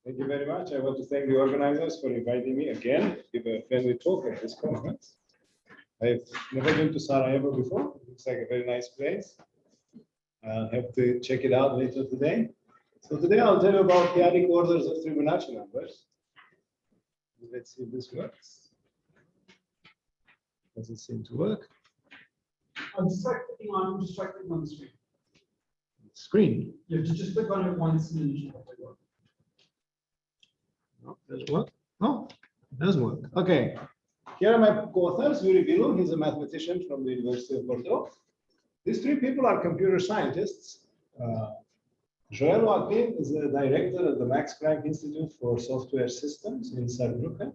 Thank you very much. I want to thank the organizers for inviting me again to give a friendly talk at this conference. I've never been to Sarajevo before. It looks like a very nice place. I'll have to check it out later today. So today I'll tell you about chaotic orders of Fibonacci numbers. Let's see if this works. Doesn't seem to work. I'm just clicking on the screen. Screen? You have to just click on it once and then you should have to work. No, does it work? No, it does work. Okay. Here are my co-authors. Yuri Bilu, he's a mathematician from the University of Bordeaux. These three people are computer scientists. Joël Joachim is the director of the Max Planck Institute for Software Systems in Saarbrücken.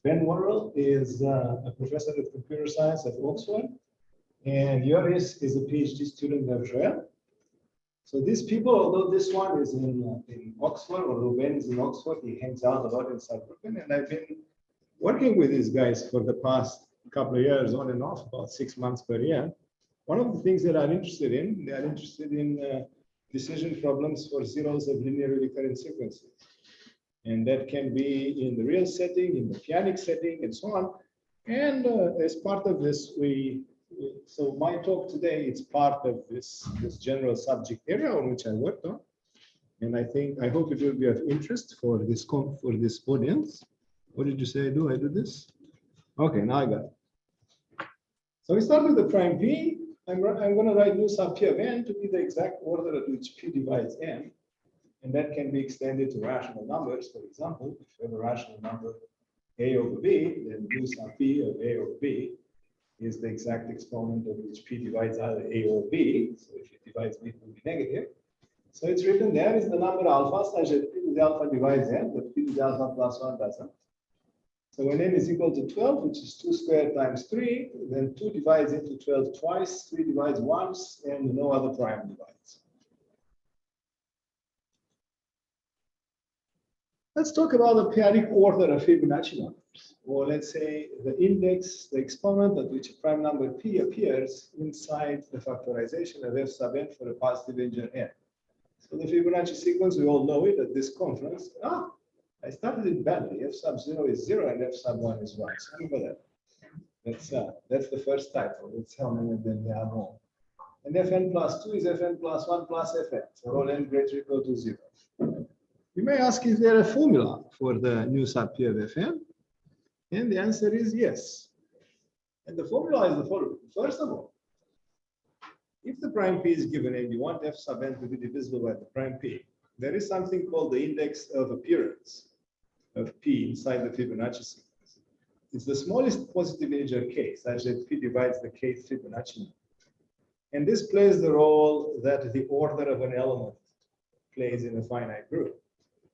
Ben Worrell is a professor of computer science at Oxford. And Joris is a PhD student of Joël. So these people, although this one is in Oxford, although Ben is in Oxford, he hangs out a lot in Saarbrücken. And I've been working with these guys for the past couple of years, on and off, about 6 months per year. One of the things that I'm interested in, they are interested in decision problems for zeros of linearly recurrent sequences. And that can be in the real setting, in the p-adic setting, and so on. And as part of this, so my talk today is part of this general subject area on which I worked on. And I hope it will be of interest for this audience. What did you say I do? I do this? Okay, now I got it. So we start with the prime p. I'm going to write nu sub p of n to be the exact order at which p divides n. And that can be extended to rational numbers. For example, if you have a rational number a over b, then nu sub p of a over b is the exact exponent of which p divides either a or b. So if it divides b, it will be negative. So it's written there is the number alpha such that p to the alpha divides n, but p to the alpha plus 1 doesn't. So when n is equal to 12, which is 2 squared times 3, then 2 divides into 12 twice, 3 divides once, and no other prime divides. Let's talk about the p-adic order of Fibonacci numbers, or let's say the index, the exponent at which a prime number p appears inside the factorization of f sub n for a positive integer n. So the Fibonacci sequence, we all know it at this conference. I started it badly. F sub 0 is 0 and f sub 1 is 1. So remember that. That's the first typo. That's how many of them there are wrong. And fn plus 2 is fn plus 1 plus fn. So all n greater or equal to 0. You may ask, is there a formula for the nu sub p of fn? And the answer is yes. And the formula is the following. First of all, if the prime p is given and you want f sub n to be divisible by the prime p, there is something called the index of appearance of p inside the Fibonacci sequence. It's the smallest positive integer k, such that p divides the kth Fibonacci number. And this plays the role that the order of an element plays in a finite group.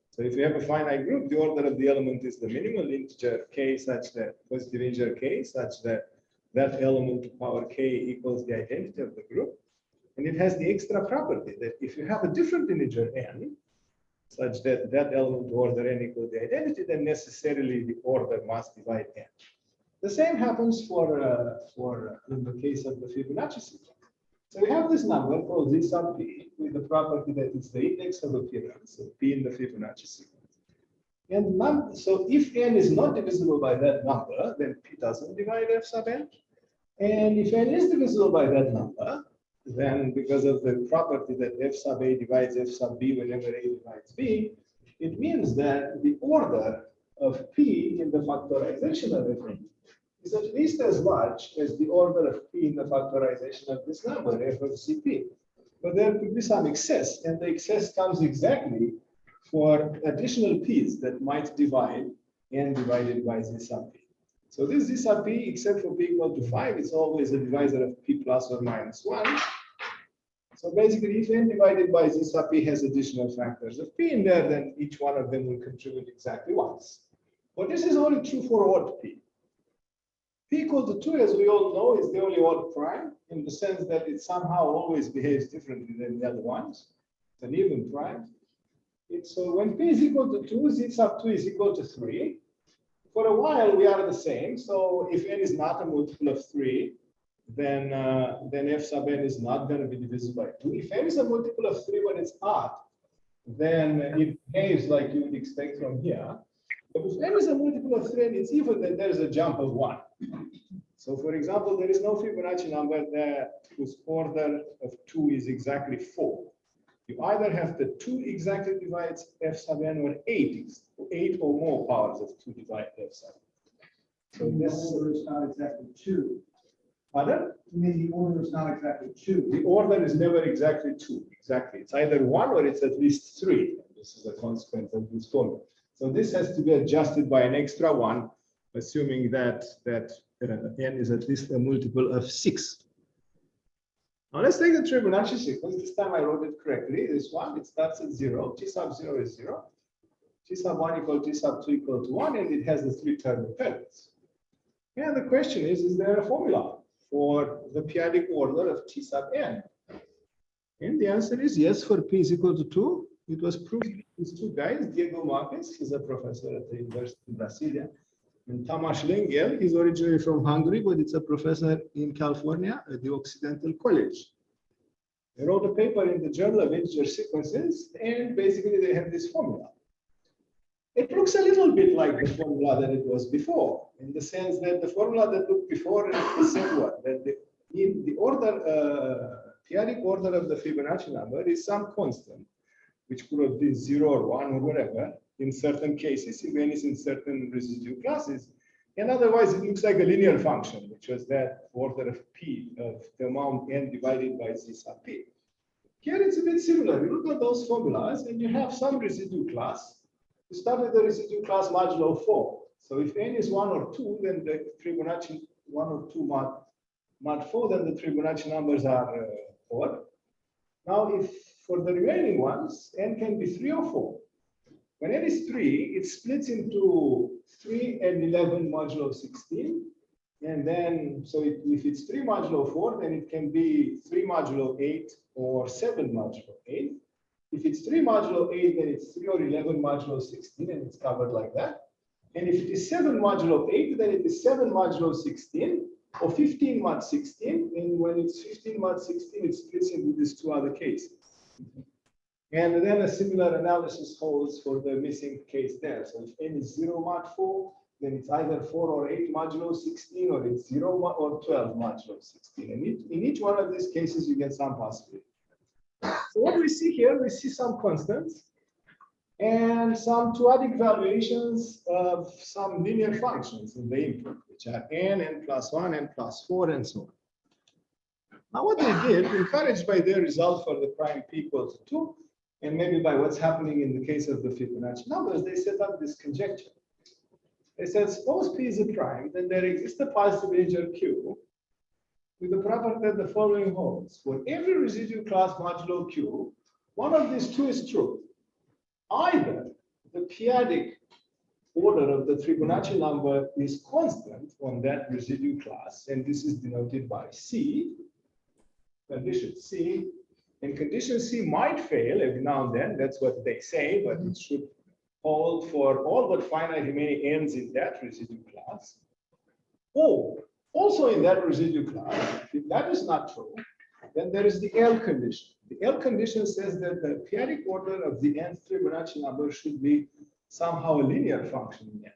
So if you have a finite group, the order of the element is the minimal integer k such that positive integer k such that that element to power k equals the identity of the group. And it has the extra property that if you have a different integer n, such that that element to order n equals the identity, then necessarily the order must divide n. The same happens for in the case of the Fibonacci sequence. So we have this number called z sub p with the property that it's the index of appearance of p in the Fibonacci sequence. And so if n is not divisible by that number, then p doesn't divide f sub n. And if n is divisible by that number, then because of the property that f sub a divides f sub b whenever a divides b, it means that the order of p in the factorization of fn is at least as large as the order of p in the factorization of this number, f of cp. But there could be some excess, and the excess comes exactly for additional p's that might divide n divided by z sub p. So this z sub p, except for p equal to 5, is always a divisor of p plus or minus 1. So basically, if n divided by z sub p has additional factors of p in there, then each one of them will contribute exactly once. But this is only true for odd p. P equal to 2, as we all know, is the only odd prime in the sense that it somehow always behaves differently than the other ones. It's an even prime. So when p is equal to 2, z sub 2 is equal to 3. For a while, we are the same. So if n is not a multiple of 3, then f sub n is not going to be divisible by 2. If n is a multiple of 3 when it's odd, then it behaves like you would expect from here. But if n is a multiple of 3, it's even that there is a jump of 1. So for example, there is no Fibonacci number that whose order of 2 is exactly 4. You either have the 2 exactly divides f sub n or 8 or more powers of 2 divide f sub n. So this order is not exactly 2. Pardon? You mean the order is not exactly 2? The order is never exactly 2. Exactly. It's either 1 or it's at least 3. This is a consequence of this formula. So this has to be adjusted by an extra 1, assuming that n is at least a multiple of 6. Now let's take the Fibonacci sequence. This time I wrote it correctly. This one, it starts at 0. T sub 0 is 0. T sub 1 equal T sub 2 equal to 1, and it has the 3 term impedance. And the question is there a formula for the periodic order of T sub n? And the answer is yes, for P is equal to 2. It was proved by these two guys, Diego Marques, he's a professor at the University of Brasilia, and Tamás Lengyel, he's originally from Hungary, but it's a professor in California at the Occidental College. They wrote a paper in the Journal of Integer Sequences, and basically they have this formula. It looks a little bit like the formula that it was before, in the sense that the formula that looked before said what? That the order, periodic order of the Fibonacci number is some constant, which could be 0 or 1 or whatever, in certain cases, if n is in certain residue classes. And otherwise, it looks like a linear function, which was that order of p of the amount n divided by z sub p. Here it's a bit similar. You look at those formulas, and you have some residue class. You start with the residue class modulo 4. So if n is 1 or 2, then the Fibonacci 1 or 2 mod 4, then the Fibonacci numbers are odd. Now, if for the remaining ones, n can be 3 or 4. When n is 3, it splits into 3 and 11 modulo 16. And then, so if it's 3 modulo 4, then it can be 3 modulo 8 or 7 modulo 8. If it's 3 modulo 8, then it's 3 or 11 modulo 16, and it's covered like that. And if it is 7 modulo 8, then it is 7 modulo 16 or 15 mod 16. And when it's 15 mod 16, it splits into these two other cases. And then a similar analysis holds for the missing case there. So if n is 0 mod 4, then it's either 4 or 8 modulo 16, or it's 0 or 12 modulo 16. And in each one of these cases, you get some possibility. So what we see here, we see some constants and some two-adic valuations of some linear functions in the input, which are n plus 1, n plus 4, and so on. Now what they did, encouraged by their result for the prime p equals to 2, and maybe by what's happening in the case of the Fibonacci numbers, they set up this conjecture. They said, suppose p is a prime, then there exists a positive integer q with the property that the following holds. For every residue class modulo q, one of these two is true. Either the periodic order of the Fibonacci number is constant on that residue class, and this is denoted by C, condition C, and condition C might fail every now and then, that's what they say, but it should hold for all but finite remaining n's in that residue class. Or also in that residue class, if that is not true, then there is the L condition. The L condition says that the periodic order of the nth Fibonacci number should be somehow a linear function in n.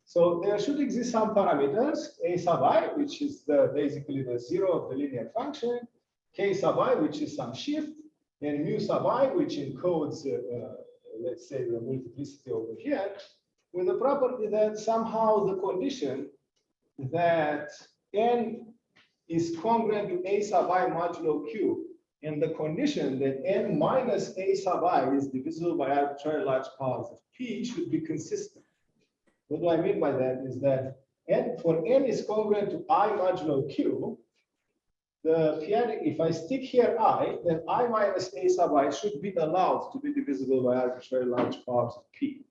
So there should exist some parameters, a sub I, which is basically the 0 of the linear function, k sub I, which is some shift, and mu sub I, which encodes, let's say, the multiplicity over here, with the property that somehow the condition that n is congruent to a sub I modulo q, and the condition that n minus a sub I is divisible by arbitrary large powers of p should be consistent. What do I mean by that is that for n is congruent to I modulo q, the periodic, if I stick here I, then I minus a sub I should be allowed to be divisible by arbitrary large powers of p.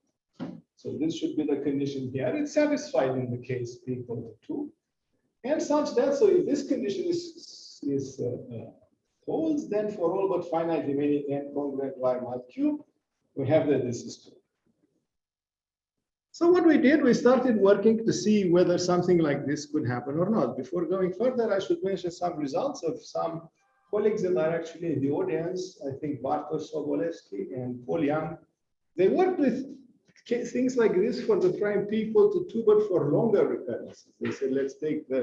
So this should be the condition here. It's satisfied in the case p equal to 2. And such that, so if this condition holds, then for all but finite remaining n congruent y mod q, we have that this is true. So what we did, we started working to see whether something like this could happen or not. Before going further, I should mention some results of some colleagues that are actually in the audience, I think Bartosz Sobolewski and Paul Young, they worked with things like this for the prime P equal to 2, but for longer recurrences. They said, let's take the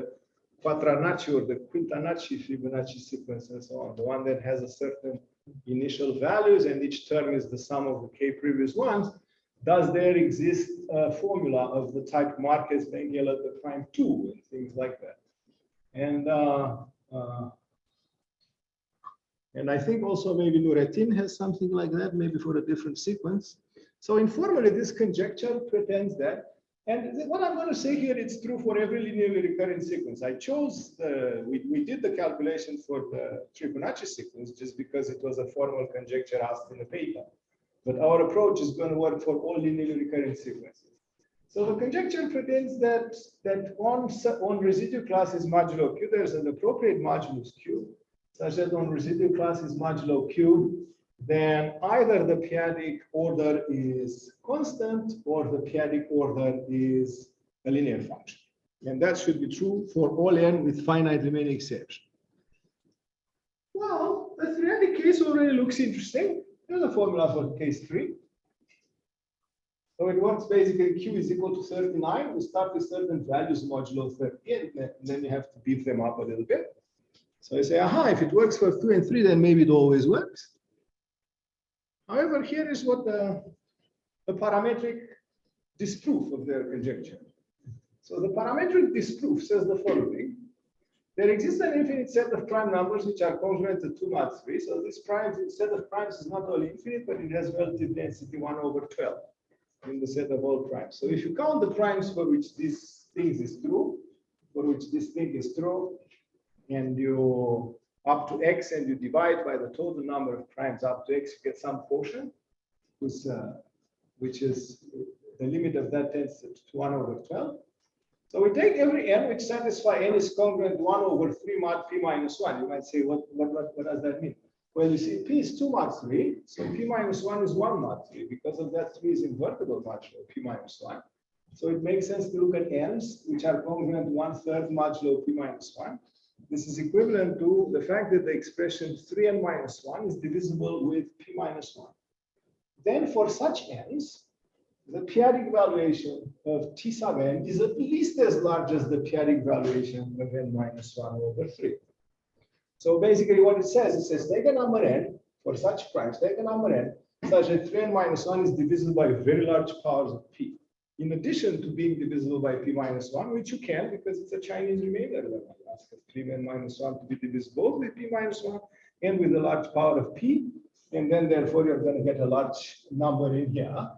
Quattronacci or the Quintanacci Fibonacci sequence and so on, the one that has a certain initial values and each term is the sum of the k previous ones. Does there exist a formula of the type Marquez-Lengel at the prime 2 and things like that? And I think also maybe Nuretin has something like that, maybe for a different sequence. So informally, this conjecture pretends that, and what I'm going to say here, it's true for every linearly recurrent sequence. I chose we did the calculation for the Fibonacci sequence just because it was a formal conjecture asked in the paper. But our approach is going to work for all linearly recurrent sequences. So the conjecture pretends that on residual classes modulo Q, there's an appropriate modulus Q, such that on residual classes modulo Q, then either the p-adic order is constant or the p-adic order is a linear function. And that should be true for all n with finite remaining exception. Well, the three-adic case already looks interesting. Here's a formula for case 3. So it works basically Q is equal to 39. We start with certain values modulo 30, and then you have to beef them up a little bit. So I say, aha, if it works for 2 and 3, then maybe it always works. However, here is what the parametric disproof of their conjecture. So the parametric disproof says the following. There exists an infinite set of prime numbers which are congruent to 2 mod 3. So this set of primes is not only infinite, but it has relative density 1 over 12 in the set of all primes. So if you count the primes for which this thing is true, and you up to x and you divide by the total number of primes up to x, you get some quotient, which is the limit of that tends to 1 over 12. So we take every n which satisfy n is congruent 1 over 3 mod p minus 1. You might say, what does that mean? Well, you see, p is 2 mod 3, so p minus 1 is 1 mod 3. Because of that, 3 is invertible modulo p minus 1. So it makes sense to look at n's, which are congruent 1/3 modulo p minus 1. This is equivalent to the fact that the expression 3n minus 1 is divisible with p minus 1. Then for such n's, the p-adic valuation of t sub n is at least as large as the p-adic valuation of n minus 1 over 3. So basically what it says take a number n for such primes, take a number n such that 3n minus 1 is divisible by very large powers of p. In addition to being divisible by p minus 1, which you can because it's a Chinese remainder level. Ask 3n minus 1 to be divisible both with p minus 1 and with a large power of p. And then therefore you're going to get a large number in here.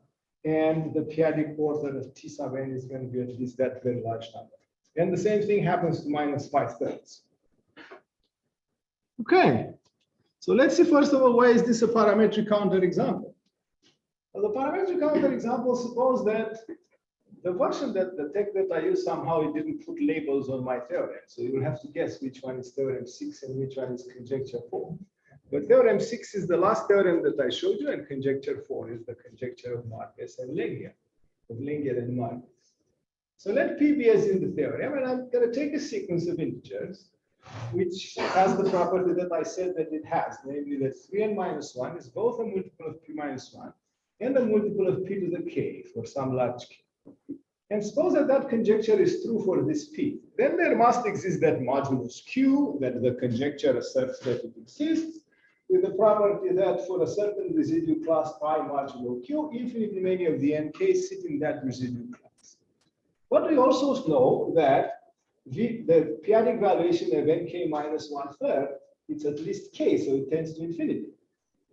And the p-adic order of t sub n is going to be at least that very large number. And the same thing happens to minus 5/3. Okay, so let's see first of all, why is this a parametric counterexample? Well, the parametric counterexample suppose that the version that the tech that I use somehow it didn't put labels on my theorem. So you will have to guess which one is theorem 6 and which one is conjecture 4. But theorem 6 is the last theorem that I showed you, and conjecture 4 is the conjecture of Marquez and Lengel, and Marquez. So let P be as in the theorem, and I'm going to take a sequence of integers, which has the property that I said that it has, namely that 3n minus 1 is both a multiple of p minus 1 and a multiple of p to the k for some large k. And suppose that that conjecture is true for this p. Then there must exist that modulus q, that the conjecture asserts that it exists, with the property that for a certain residual class pi modulo q, infinitely many of the nk sit in that residual class. But we also know that the p-adic valuation of nk minus 1/3, it's at least k, so it tends to infinity.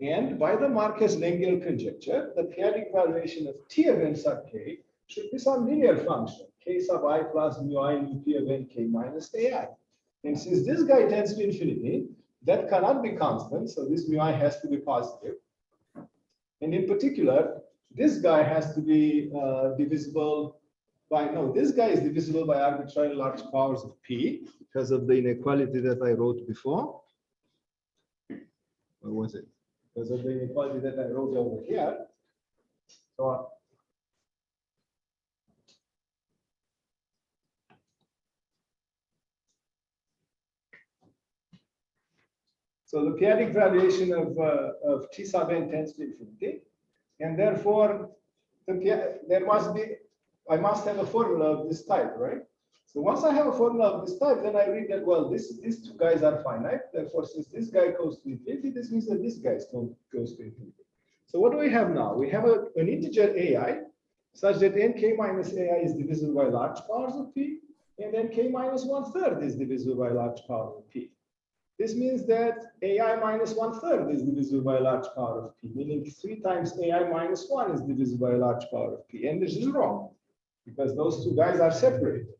And by the Marquez-Lengel conjecture, the p-adic valuation of t of n sub k should be some linear function, k sub I plus mu I mu p of nk minus ai. And since this guy tends to infinity, that cannot be constant, so this mu I has to be positive. And in particular, this guy has to be divisible by, no, this guy is divisible by arbitrarily large powers of p because of the inequality that I wrote before. Or was it? Because of the inequality that I wrote over here. So So the periodic valuation of T sub n tends to infinity, and therefore I must have a formula of this type, right? So once I have a formula of this type, then I read that, well, these two guys are finite. Therefore, since this guy goes to infinity, this means that this guy goes to infinity. So what do we have now? We have an integer ai such that nk minus ai is divisible by large powers of p, and nk minus 1/3 is divisible by large powers of p. This means that ai minus 1/3 is divisible by a large power of p, meaning 3 times ai minus 1 is divisible by a large power of p. And this is wrong, because those two guys are separated.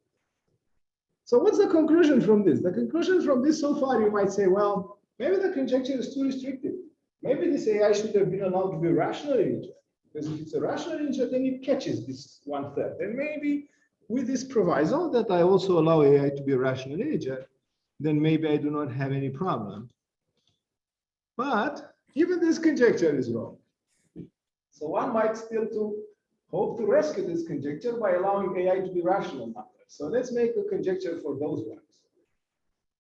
So what's the conclusion from this? The conclusion from this so far, you might say, well, maybe the conjecture is too restrictive. Maybe this ai should have been allowed to be a rational integer. Because if it's a rational integer, then it catches this 1/3. And maybe with this proviso that I also allow ai to be a rational integer, then maybe I do not have any problem. But even this conjecture is wrong. So one might still hope to rescue this conjecture by allowing ai to be rational numbers. So let's make a conjecture for those ones.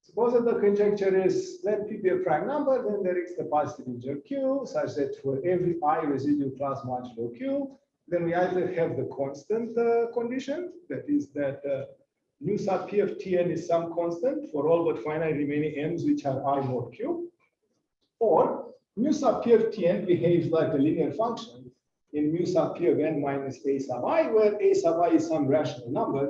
Suppose that the conjecture is, let p be a prime number, then there is the positive integer q, such that for every I residual class modulo q, then we either have the constant condition, that is that nu sub p of tn is some constant for all but finite remaining n's which are I mod q, or nu sub p of tn behaves like a linear function in mu sub p of n minus a sub I, where a sub I is some rational number,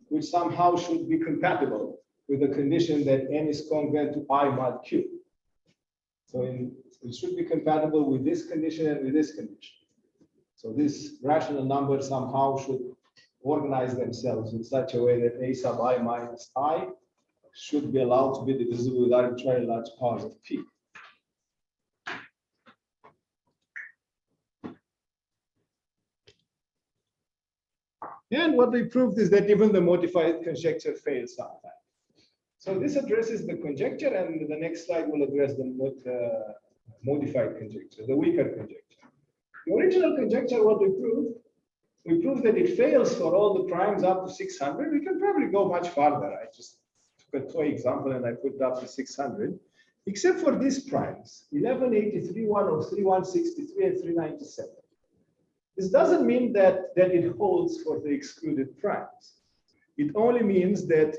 which somehow should be compatible with the condition that n is congruent to I mod q. So it should be compatible with this condition and with this condition. So this rational number somehow should organize themselves in such a way that a sub I minus I should be allowed to be divisible with arbitrarily large powers of p. And what we proved is that even the modified conjecture fails sometimes. So this addresses the conjecture, and the next slide will address the modified conjecture, the weaker conjecture. The original conjecture, what we proved that it fails for all the primes up to 600. We can probably go much farther. I just took a toy example and I put it up to 600, except for these primes, 11, 83, 103, 163, and 397. This doesn't mean that it holds for the excluded primes. It only means that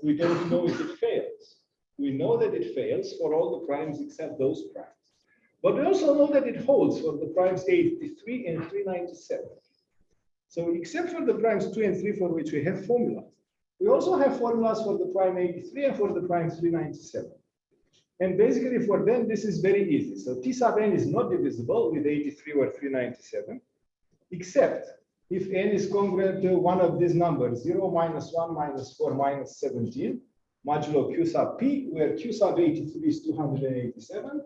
we don't know if it fails. We know that it fails for all the primes except those primes. But we also know that it holds for the primes 83 and 397. So except for the primes 2 and 3 for which we have formulas, we also have formulas for the prime 83 and for the prime 397. And basically for them, this is very easy. So T sub n is not divisible with 83 or 397, except if n is congruent to one of these numbers, 0, minus 1, minus 4, minus 17, modulo q sub p, where q sub 83 is 287,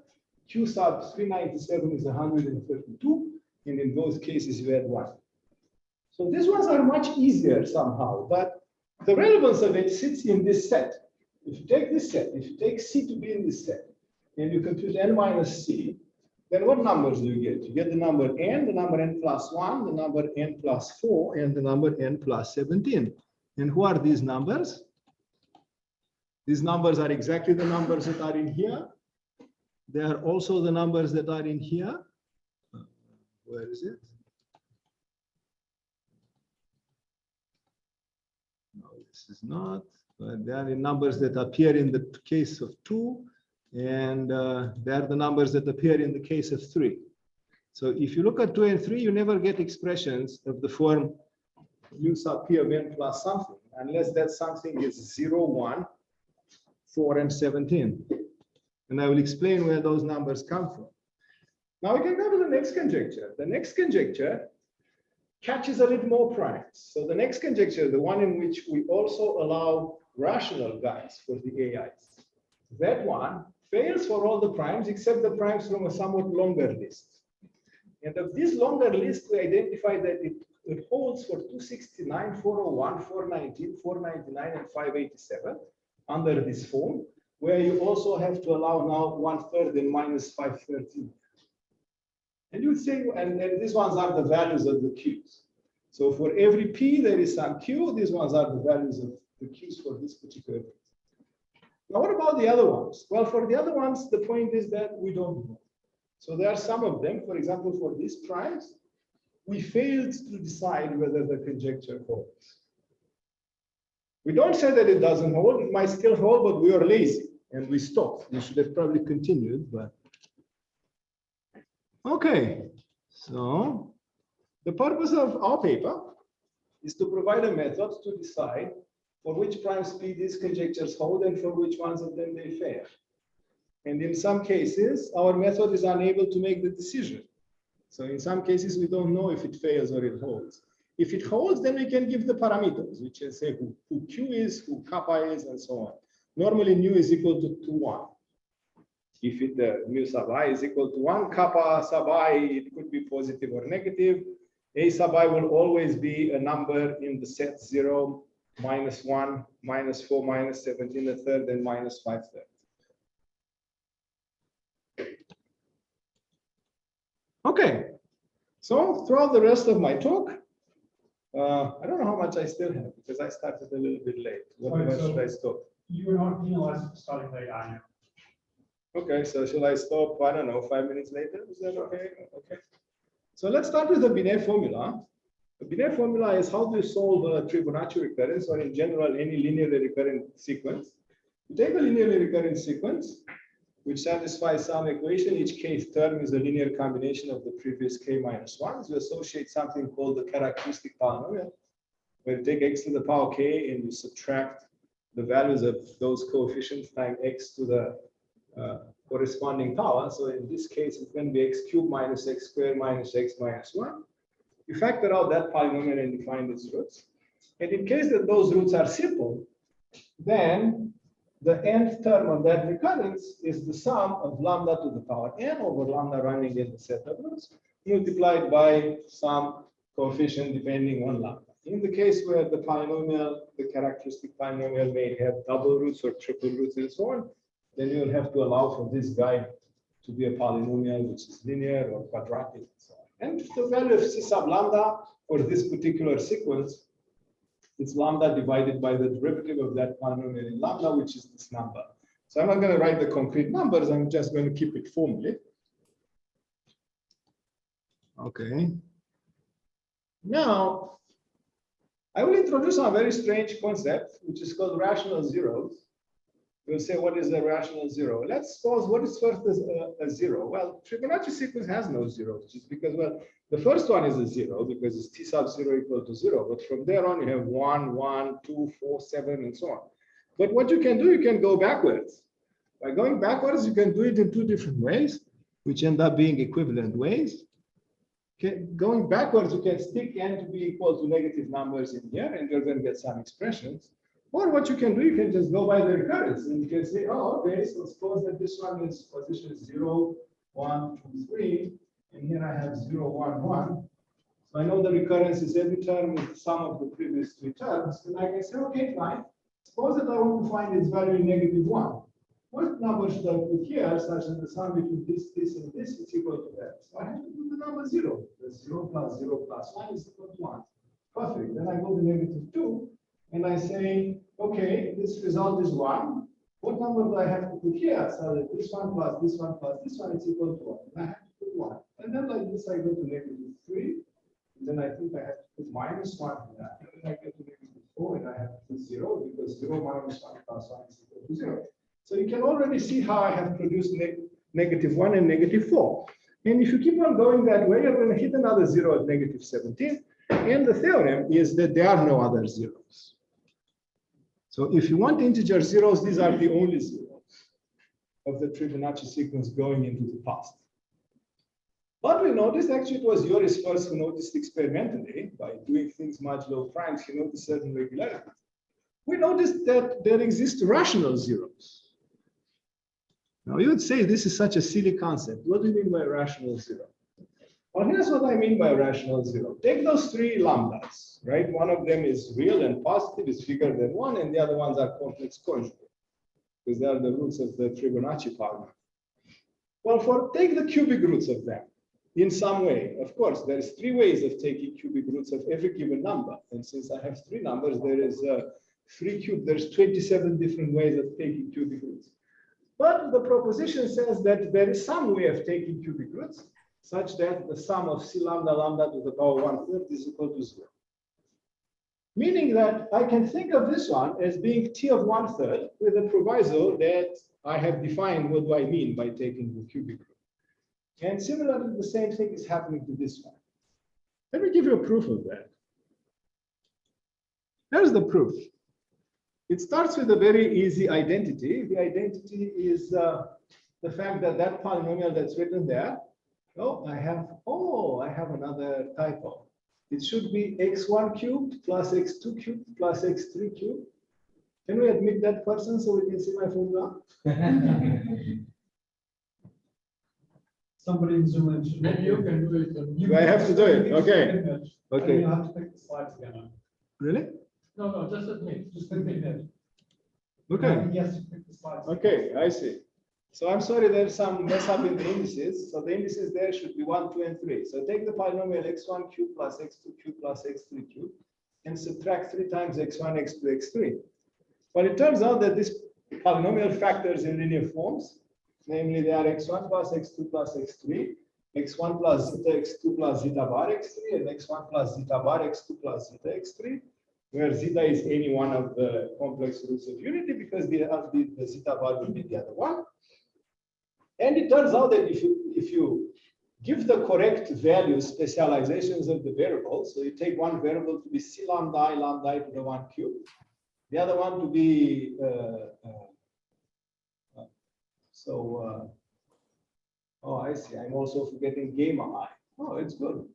q sub 397 is 132, and in both cases you add 1. So these ones are much easier somehow, but the relevance of it sits in this set. If you take this set, if you take C to be in this set, and you compute n minus C, then what numbers do you get? You get the number n plus 1, the number n plus 4, and the number n plus 17. And who are these numbers? These numbers are exactly the numbers that are in here. They are also the numbers that are in here. Where is it? No, this is not. They are in numbers that appear in the case of 2. And they are the numbers that appear in the case of 3. So if you look at 2 and 3, you never get expressions of the form u sub p of n plus something, unless that something is 0, 1, 4, and 17. And I will explain where those numbers come from. Now we can go to the next conjecture. The next conjecture catches a little more primes. So the next conjecture, the one in which we also allow rational guys for the AIs, that one fails for all the primes except the primes from a somewhat longer list. And of this longer list, we identify that it holds for 269, 401, 419, 499, and 587 under this form, where you also have to allow now 1/3 and minus 513. And you would say, and these ones are the values of the q's. So for every p, there is some q. These ones are the values of the q's for this particular. Now, what about the other ones? Well, for the other ones, the point is that we don't know. So there are some of them, for example, for these primes, we failed to decide whether the conjecture holds. We don't say that it doesn't hold, it might still hold, but we are lazy and we stopped. We should have probably continued, but okay. So the purpose of our paper is to provide a method to decide for which prime speed these conjectures hold and for which ones of them they fail. And in some cases, our method is unable to make the decision. So in some cases, we don't know if it fails or it holds. If it holds, then we can give the parameters, which is say who Q is, who kappa is, and so on. Normally, nu is equal to 1. If it mu sub I is equal to 1, kappa sub I, it could be positive or negative. A sub I will always be a number in the set 0, minus 1, minus 4, minus 17 a third, and minus 5 thirds. Okay, so throughout the rest of my talk, I don't know how much I still have because I started a little bit late. What much should I stop? You're not penalized for starting late, are you? Okay, so shall I stop, I don't know, 5 minutes later? Is that okay? Okay. So let's start with the Binet formula. The Binet formula is how do you solve a Fibonacci recurrence, or in general, any linearly recurrent sequence. You take a linearly recurrent sequence, which satisfies some equation. Each kth term is a linear combination of the previous k minus 1s. You associate something called the characteristic polynomial, where you take x to the power k and you subtract the values of those coefficients times x to the corresponding power. So in this case, it's going to be x cubed minus x squared minus x minus 1. You factor out that polynomial and you find its roots. And in case that those roots are simple, then the nth term of that recurrence is the sum of lambda to the power n over lambda running in the set of roots multiplied by some coefficient depending on lambda. In the case where the polynomial, the characteristic polynomial may have double roots or triple roots and so on, then you'll have to allow for this guy to be a polynomial which is linear or quadratic and so on. And the value of c sub lambda for this particular sequence, it's lambda divided by the derivative of that polynomial in lambda, which is this number. So I'm not going to write the concrete numbers. I'm just going to keep it formally. Okay. Now, I will introduce a very strange concept, which is called rational zeros. We'll say, what is a rational zero? Let's suppose what is first a zero? Well, Fibonacci sequence has no zeros, just because, well, the first one is a zero because it's t sub 0 equal to 0. But from there on, you have 1, 1, 2, 4, 7, and so on. But what you can do, you can go backwards. By going backwards, you can do it in two different ways, which end up being equivalent ways. Okay. Going backwards, you can stick n to be equal to negative numbers in here, and you're going to get some expressions. Or what you can do, you can just go by the recurrence, and you can say, oh, okay, so suppose that this one is position 0, 1, 2, 3, and here I have 0, 1, 1. So I know the recurrence is every term is the sum of the previous three terms, and I can say, okay, fine. Suppose that I want to find its value in negative 1. What number should I put here such that the sum between this, and this is equal to that? So I have to put the number 0. The 0 plus 1 is equal to 1. Perfect. Then I go to negative 2. And I say, okay, this result is 1. What number do I have to put here? So that this one plus this one plus this one is equal to 1. And I have to put 1. And then like this, I go to negative 3. And then I think I have to put minus 1 here. And then I get to negative 4, and I have to put 0 because 0 minus 1 plus 1 is equal to 0. So you can already see how I have produced negative 1 and negative 4. And if you keep on going that way, you're going to hit another 0 at negative 17. And the theorem is that there are no other zeros. So if you want integer zeros, these are the only zeros of the Fibonacci sequence going into the past. But we noticed, actually it was Joris first who noticed experimentally, by doing things much low primes, he noticed certain regularities. We noticed that there exist rational zeros. Now you would say this is such a silly concept. What do you mean by rational zero? Well, here's what I mean by rational zero. Take those three lambdas, right? One of them is real and positive, is bigger than 1, and the other ones are complex conjugate, because they are the roots of the Fibonacci polynomial. Well, take the cubic roots of them in some way. Of course, there is 3 ways of taking cubic roots of every given number. And since I have 3 numbers, there is 3 cubed. There's 27 different ways of taking cubic roots. But the proposition says that there is some way of taking cubic roots such that the sum of C lambda lambda to the power 1/3 is equal to 0. Meaning that I can think of this one as being T of 1/3 with a proviso that I have defined what do I mean by taking the cubic root. And similarly, the same thing is happening to this one. Let me give you a proof of that. Here's the proof. It starts with a very easy identity. The identity is the fact that that polynomial that's written there. Oh, I have another typo. It should be x1 cubed plus x2 cubed plus x3 cubed. Can we admit that person so we can see my formula? Somebody in Zoom, maybe you can do it. Do I have to do it? Okay. Okay. You have to pick the slides again. Really? No, just admit it. Okay. Yes, pick the slides. Okay, I see. So I'm sorry, there's some mess up in the indices. So the indices there should be 1, 2, and 3. So take the polynomial x1 cubed plus x2 cubed plus x3 cubed and subtract 3 times x1, x2, x3. Well, it turns out that this polynomial factors in linear forms, namely they are x1 plus x2 plus x3, x1 plus zeta x2 plus zeta bar x3, and x1 plus zeta bar x2 plus zeta x3, where zeta is any one of the complex roots of unity because the zeta bar will be the other one. And it turns out that if you give the correct value specializations of the variables, so you take one variable to be C lambda I to the 1 cube, the other one to be oh, I see. I'm also forgetting gamma I. Oh, it's good.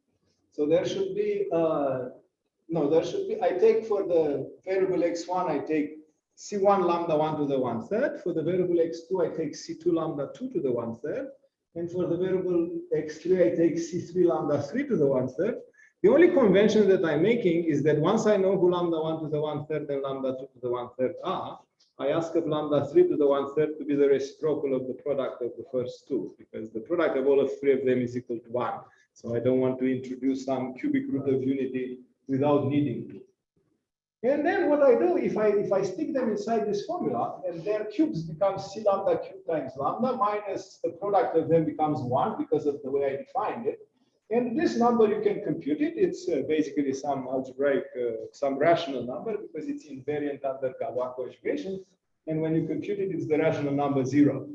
So there should be I take for the variable x1, I take C1 lambda 1 to the 1/3. For the variable x2, I take C2 lambda 2 to the 1/3. And for the variable x3, I take C3 lambda 3 to the 1/3. The only convention that I'm making is that once I know who lambda 1 to the 1/3 and lambda 2 to the 1/3 are, I ask of lambda 3 to the 1/3 to be the reciprocal of the product of the first two, because the product of all of 3 of them is equal to 1. So I don't want to introduce some cubic root of unity without needing to. And then what I do, if I stick them inside this formula, then their cubes become C lambda cubed times lambda minus the product of them becomes 1 because of the way I defined it. And this number, you can compute it. It's basically some algebraic, some rational number because it's invariant under Galois conjugation. And when you compute it, it's the rational number 0.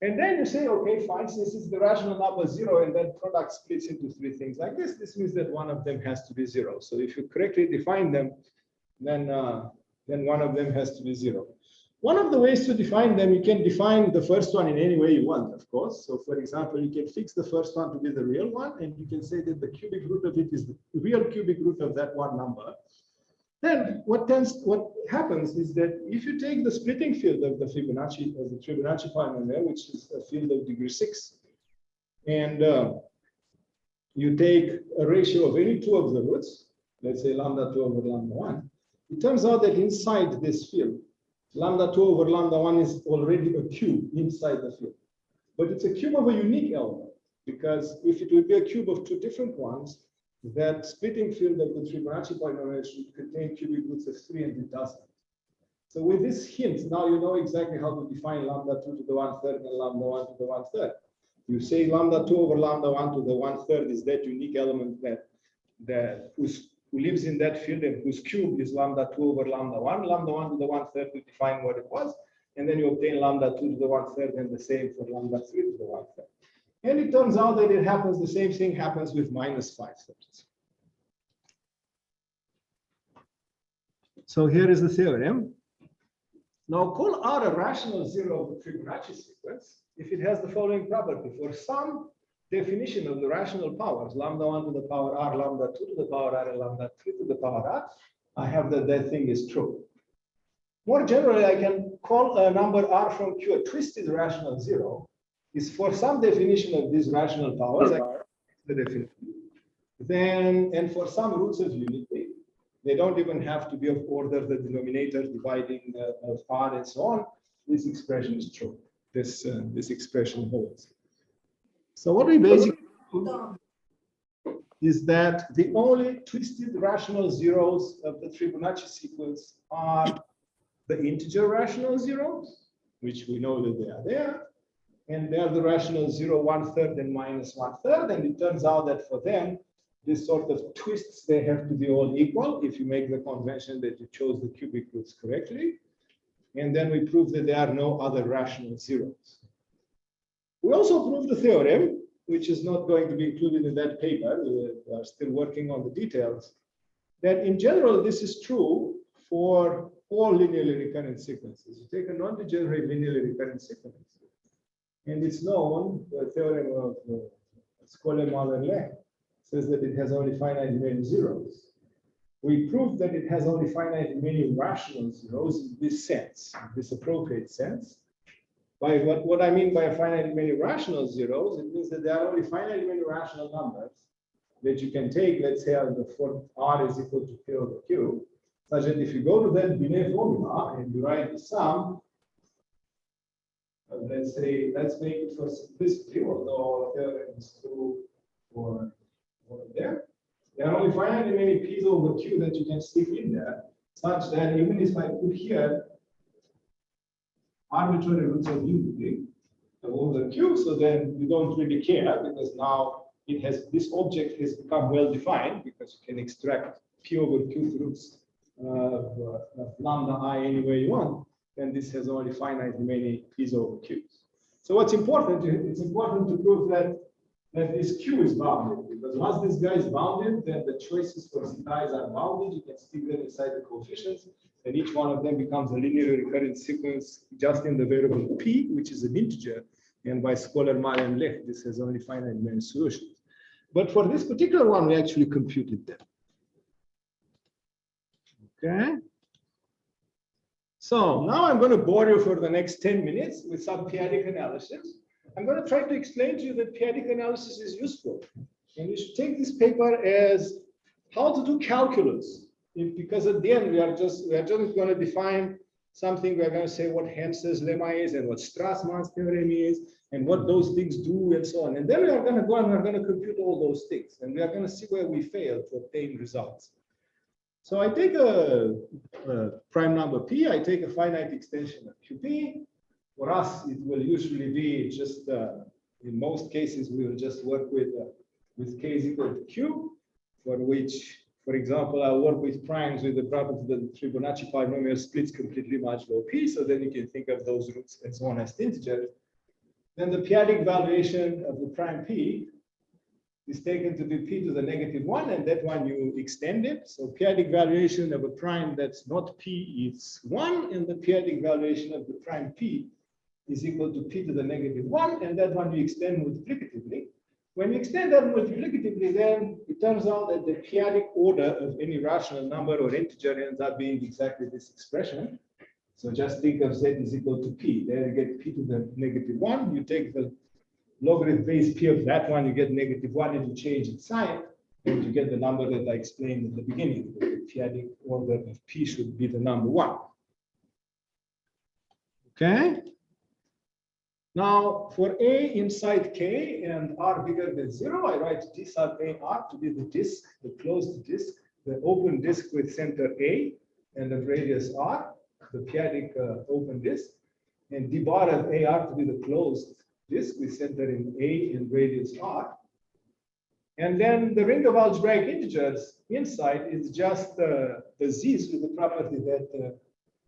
And then you say, okay, fine, since it's the rational number 0 and that product splits into 3 things like this means that one of them has to be 0. So if you correctly define them, then one of them has to be 0. One of the ways to define them, you can define the first one in any way you want, of course. So for example, you can fix the first one to be the real one, and you can say that the cubic root of it is the real cubic root of that one number. Then what happens is that if you take the splitting field of the Fibonacci polynomial, which is a field of degree 6, and you take a ratio of any two of the roots, let's say lambda 2 over lambda 1, it turns out that inside this field, lambda 2 over lambda 1 is already a cube inside the field. But it's a cube of a unique element, because if it would be a cube of two different ones, that splitting field of the Fibonacci polynomial should contain cubic roots of 3, and it doesn't. So with this hint, now you know exactly how to define lambda 2 to the 1/3 and lambda 1 to the 1/3. You say lambda 2 over lambda 1 to the 1/3 is that unique element who lives in that field and whose cube is lambda 2 over lambda 1. Lambda 1 to the 1/3 to define what it was, and then you obtain lambda 2 to the 1/3 and the same for lambda 3 to the 1/3. And it turns out that it happens, the same thing happens with -5/3. So here is the theorem. Now call R a rational zero of the Fibonacci sequence if it has the following property. For some definition of the rational powers, lambda 1 to the power R, lambda 2 to the power R, and lambda 3 to the power R, I have that thing is true. More generally, I can call a number R from Q a twisted rational zero. Is for some definition of these rational powers, the definition. Then, and for some roots of unity, they don't even have to be of order the denominator dividing of R and so on. This expression is true. This expression holds. So what we basically do, is that the only twisted rational zeros of the Fibonacci sequence are the integer rational zeros, which we know that they are there, and they are the rational 0, 1/3, and minus 1/3. And it turns out that for them, this sort of twists, they have to be all equal if you make the convention that you chose the cubic roots correctly. And then we prove that there are no other rational zeros. We also proved the theorem, which is not going to be included in that paper. We are still working on the details. That in general, this is true for all linearly recurrent sequences. You take a non-degenerate linearly recurrent sequence, and it's known, the theorem of Scholar-Mahler-Lech says that it has only finite many zeros. We proved that it has only finite many rational zeros in this sense, in this appropriate sense. By what I mean by a finite many rational zeros, it means that there are only finite many rational numbers that you can take, let's say, for R is equal to K over Q, such that if you go to that Binet formula and you write the sum, let's say, let's make it for simplicity, although theorem is true for there. There are only finitely many P's over Q that you can stick in there, such that even if I put here arbitrary roots of unity over Q, so then you don't really care because now it has, this object has become well defined because you can extract P over Q roots of lambda I any way you want, then this has only finite many P's over Q's. So what's important, it's important to prove that this Q is bounded, because once this guy is bounded, then the choices for z's are bounded. You can stick them inside the coefficients, and each one of them becomes a linearly recurrent sequence just in the variable P, which is an integer. And by Scholar-Mahler-Lech, this has only finite many solutions. But for this particular one, we actually computed them. Okay. So now I'm going to bore you for the next 10 minutes with some p-adic analysis. I'm going to try to explain to you that p-adic analysis is useful. And you should take this paper as how to do calculus. Because at the end, we are just going to define something. We're going to say what Hems's lemma is and what Strassmann's theorem is and what those things do and so on. And then we are going to go and we're going to compute all those things. And we are going to see where we fail to obtain results. So I take a prime number P, I take a finite extension of QP. For us, it will usually be just, in most cases, we will just work with K is equal to Q, for which, for example, I'll work with primes with the property that the Fibonacci polynomial splits completely modulo P, so then you can think of those roots as honest integers. Then the p-adic valuation of the prime P is taken to be P to the -1, and that one you extend it. So p-adic valuation of a prime that's not P is 1, and the p-adic valuation of the prime P is equal to P to the -1, and that one you extend multiplicatively. When you extend that multiplicatively, then it turns out that the p-adic order of any rational number or integer ends up being exactly this expression. So just think of Z is equal to P. There you get P to the -1. You take the logarithm base P of that one, you get -1, and you change its sign, and you get the number that I explained at the beginning. The p-adic order of P should be the number 1. Okay. Now, for A inside K and R bigger than 0, I write D sub AR to be the disk, the closed disk, the open disk with center A and of radius R, the p-adic open disk, and D bar of AR to be the closed disk with center in A and radius R. And then the ring of algebraic integers inside is just the Z's with the property that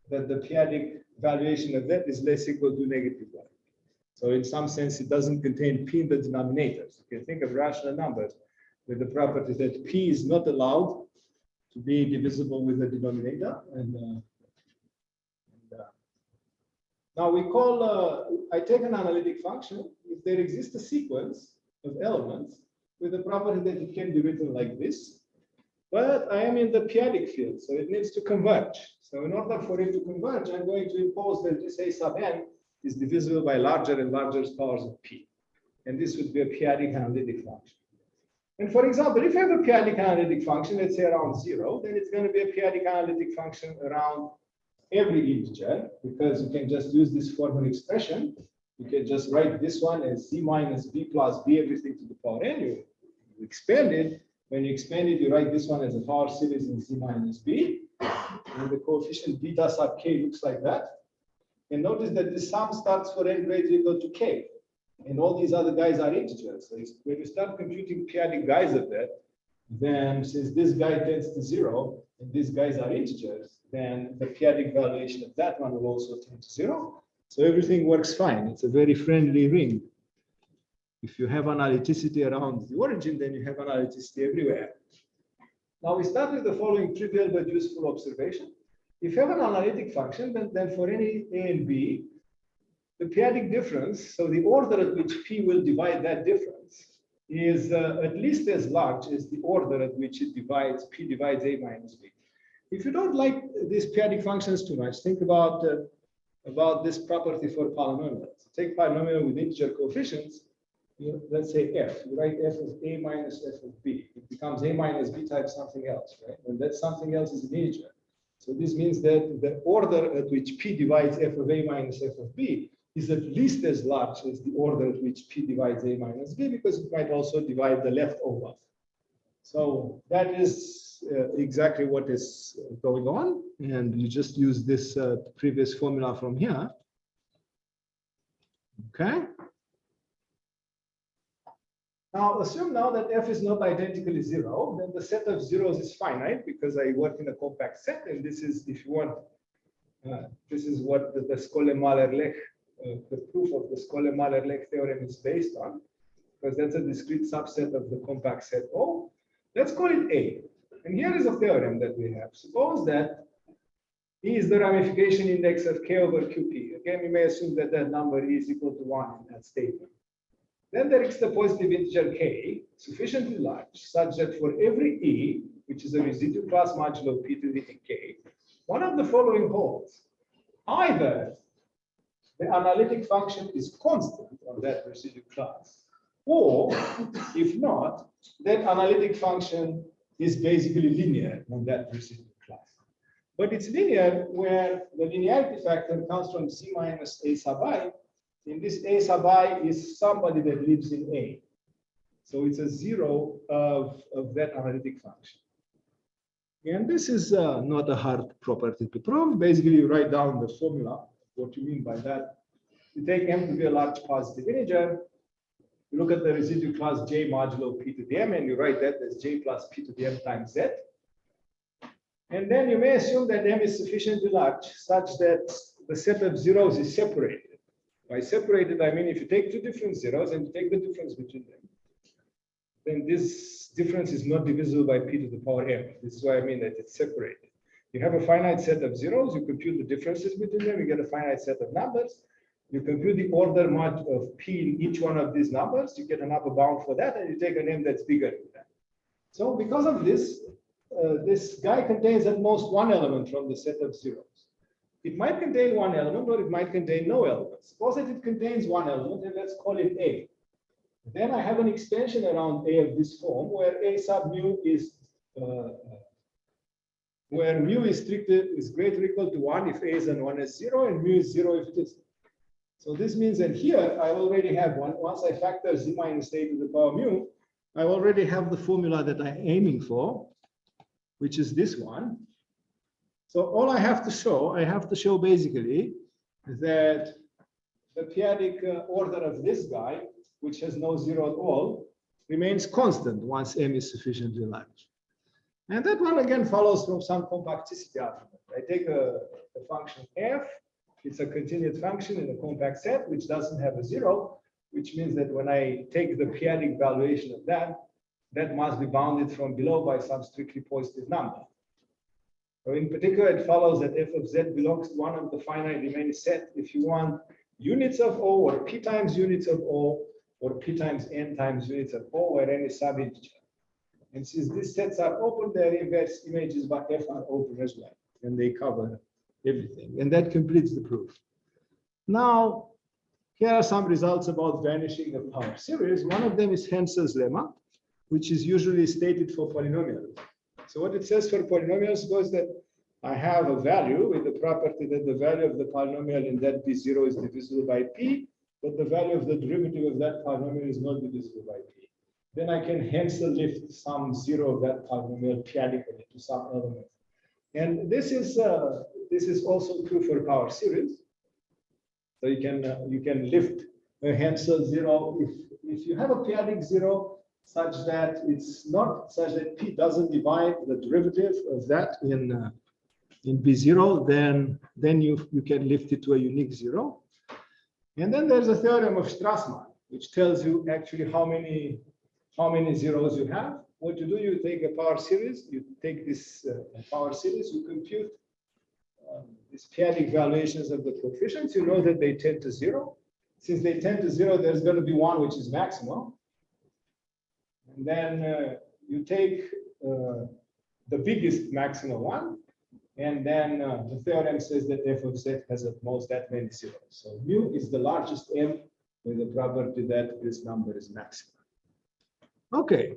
the p-adic valuation of that is less equal to -1. So in some sense, it doesn't contain P in the denominators. You can think of rational numbers with the property that P is not allowed to be divisible with the denominator. Now we call, I take an analytic function if there exists a sequence of elements with the property that it can be written like this, but I am in the p-adic field, so it needs to converge. So in order for it to converge, I'm going to impose that this A sub n is divisible by larger and larger powers of P. And this would be a p-adic analytic function. And for example, if I have a p-adic analytic function, let's say around 0, then it's going to be a p-adic analytic function around every integer, because you can just use this formal expression. You can just write this one as Z minus B plus B, everything to the power n. You expand it, When you expand it, you write this one as a power series in Z minus B. And the coefficient beta sub K looks like that. And notice that the sum starts for n greater or equal to K. And all these other guys are integers. So when you start computing periodic guys of that, then since this guy tends to 0, and these guys are integers, then the periodic valuation of that one will also tend to 0. So everything works fine. It's a very friendly ring. If you have analyticity around the origin, then you have analyticity everywhere. Now we start with the following trivial but useful observation. If you have an analytic function, then for any A and B, the periodic difference, so the order at which P will divide that difference, is at least as large as the order at which it divides, P divides A minus B. If you don't like these periodic functions too much, think about this property for polynomials. Take polynomial with integer coefficients, let's say F. You write F of A minus F of B. It becomes A minus B times something else, right? And that something else is an integer. So this means that the order at which P divides F of A minus F of B is at least as large as the order at which P divides A minus B, because it might also divide the leftover. So that is exactly what is going on. And you just use this previous formula from here. Okay. Now, assume now that F is not identically 0, then the set of zeros is finite because I work in a compact set. And this is, if you want, this is what the Skolem-Mahler-Lech, the proof of the Skolem-Mahler-Lech theorem is based on, because that's a discrete subset of the compact set O. Let's call it A. And here is a theorem that we have. Suppose that E is the ramification index of K over QP. Again, we may assume that that number is equal to 1 in that statement. Then there is the positive integer K, sufficiently large, such that for every E, which is a residual class modulo P to the K, one of the following holds. Either the analytic function is constant on that residual class, or if not, that analytic function is basically linear on that residual class. But it's linear where the linearity factor comes from C minus A sub I. In this A sub I is somebody that lives in A. So it's a 0 of that analytic function. And this is not a hard property to prove. Basically, you write down the formula, what you mean by that. You take M to be a large positive integer. You look at the residual class J modulo P to the M, and you write that as J plus P to the M times Z. And then you may assume that M is sufficiently large such that the set of zeros is separated. By separated, I mean if you take two different zeros and you take the difference between them, then this difference is not divisible by P to the power M. This is why I mean that it's separated. You have a finite set of zeros, you compute the differences between them, you get a finite set of numbers. You compute the order mod of P in each one of these numbers, you get an upper bound for that, and you take an M that's bigger than that. So because of this, this guy contains at most one element from the set of zeros. It might contain one element, or it might contain no element. Suppose that it contains one element, and let's call it A. Then I have an extension around A of this form, where A sub mu is where mu is greater or equal to 1 if A is and 1 is 0, and mu is 0 if it is. So this means that here I already have one. Once I factor Z minus A to the power mu, I already have the formula that I'm aiming for, which is this one. So all I have to show basically that the periodic order of this guy, which has no 0 at all, remains constant once M is sufficiently large. And that one again follows from some compacticity argument. I take a function F, it's a continued function in a compact set, which doesn't have a 0, which means that when I take the periodic valuation of that, that must be bounded from below by some strictly positive number. So in particular, it follows that f of z belongs to one of the finite remaining set if you want units of O, or p times units of O, or p times n times units of O, or any sub-integer. And since these sets are open, their inverse images by f are open as well, and they cover everything. And that completes the proof. Now, here are some results about vanishing of power series. One of them is Hensel's lemma, which is usually stated for polynomials. So what it says for polynomials goes that I have a value with the property that the value of the polynomial in that P0 is divisible by P, but the value of the derivative of that polynomial is not divisible by P. then I can Hensel lift some zero of that polynomial periodically to some element. And this is also true for power series. So you can lift a Hensel zero if you have a periodic zero such that it's not such that P doesn't divide the derivative of that in B0, then you can lift it to a unique zero. And then there's a theorem of Strassmann, which tells you actually how many zeros you have. What you do, you take a power series, you take this power series, you compute these periodic valuations of the coefficients. You know that they tend to zero. Since they tend to zero, there's going to be one which is maximum. And then you take the biggest maximum one, and then the theorem says that f of z has at most that many zeros. So mu is the largest m with the probability that this number is maximum. Okay,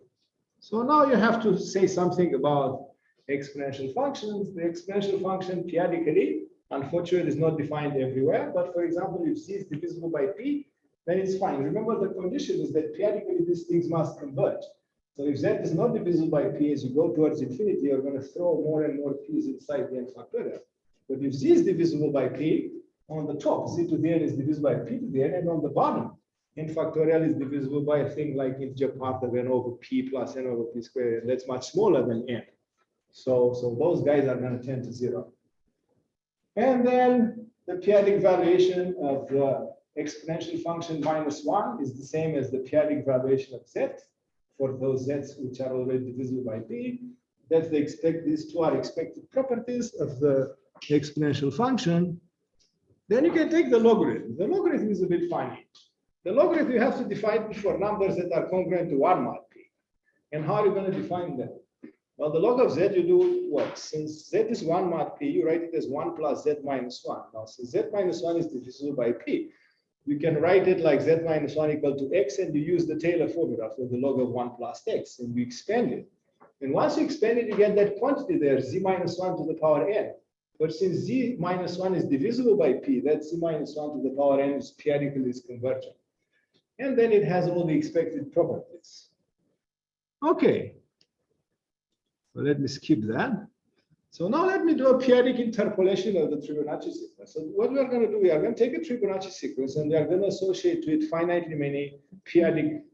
so now you have to say something about exponential functions. The exponential function periodically, unfortunately, is not defined everywhere. But for example, if z is divisible by p, then it's fine. Remember, the condition is that periodically these things must converge. So if z is not divisible by p, as you go towards infinity, you're going to throw more and more p's inside the n factorial. But if z is divisible by p, on the top, z to the n is divisible by p to the n, and on the bottom, n factorial is divisible by a thing like integer part of n over p plus n over p squared, and that's much smaller than n. So those guys are going to tend to zero. And then the periodic valuation of the exponential function -1 is the same as the periodic valuation of z for those z's which are already divisible by p. That's these two are expected properties of the exponential function. Then you can take the logarithm. The logarithm is a bit funny. The logarithm you have to define for numbers that are congruent to 1 mod p. And how are you going to define them? Well, the log of z, you do what? Since z is 1 mod p, you write it as 1 plus z minus 1. Now, since z minus 1 is divisible by p, you can write it like z minus 1 equal to x, and you use the Taylor formula for the log of 1 plus x, and you expand it. And once you expand it, you get that quantity there, z minus 1 to the power n. But since z minus 1 is divisible by p, that z minus 1 to the power n is periodically convergent. And then it has all the expected properties. Okay. So let me skip that. So now let me do a periodic interpolation of the Fibonacci sequence. So what we are going to do, we are going to take a Fibonacci sequence and we are going to associate to it finitely many periodic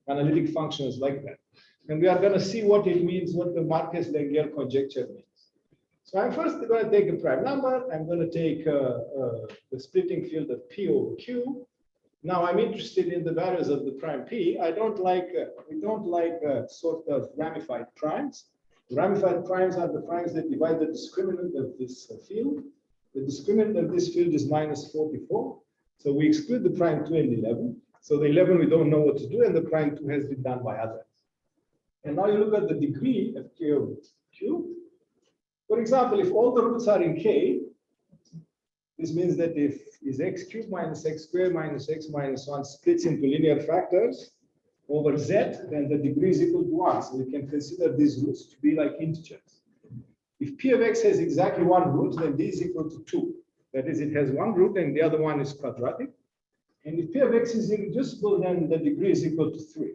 analytic functions like that. And we are going to see what it means, what the Marquez-Lengyel conjecture means. So I'm first going to take a prime number. I'm going to take the splitting field of p over q. Now I'm interested in the values of the prime p. We don't like sort of ramified primes. Ramified primes are the primes that divide the discriminant of this field. The discriminant of this field is -44. So we exclude the prime 2 and 11. So the 11 we don't know what to do, and the prime 2 has been done by others. And now you look at the degree of k over q. For example, if all the roots are in k, this means that if is x cubed minus x squared minus x minus 1 splits into linear factors over z, then the degree is equal to 1. So we can consider these roots to be like integers. If p of x has exactly one root, then d is equal to 2. That is, it has one root and the other one is quadratic. And if p of x is irreducible, then the degree is equal to 3.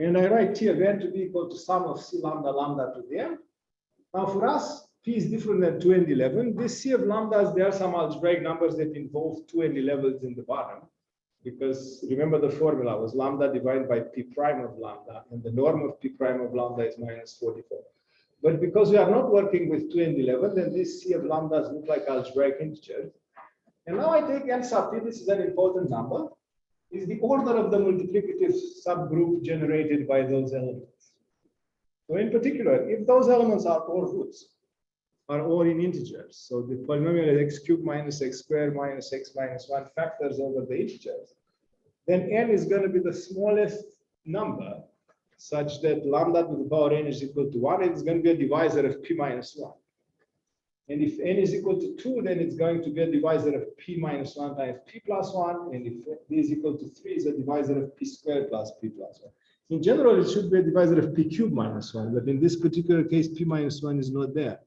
And I write t of n to be equal to sum of c lambda lambda to the m. Now for us, p is different than 2 and 11. This c of lambdas, there are some algebraic numbers that involve 2 and 11s in the bottom. Because remember the formula was lambda divided by p prime of lambda, and the norm of p prime of lambda is -44. But because we are not working with 2 and 11, then this c of lambdas look like algebraic integers. And now I take n sub t, this is an important number, is the order of the multiplicative subgroup generated by those elements. So in particular, if those elements are all roots, are all in integers, so the polynomial is x cubed minus x squared minus x minus 1 factors over the integers, then n is going to be the smallest number such that lambda to the power n is equal to 1. It's going to be a divisor of p minus 1. And if n is equal to 2, then it's going to be a divisor of p minus 1 times p plus 1. And if d is equal to 3, it's a divisor of p squared plus p plus 1. In general, it should be a divisor of p cubed minus 1. But in this particular case, p minus 1 is not there.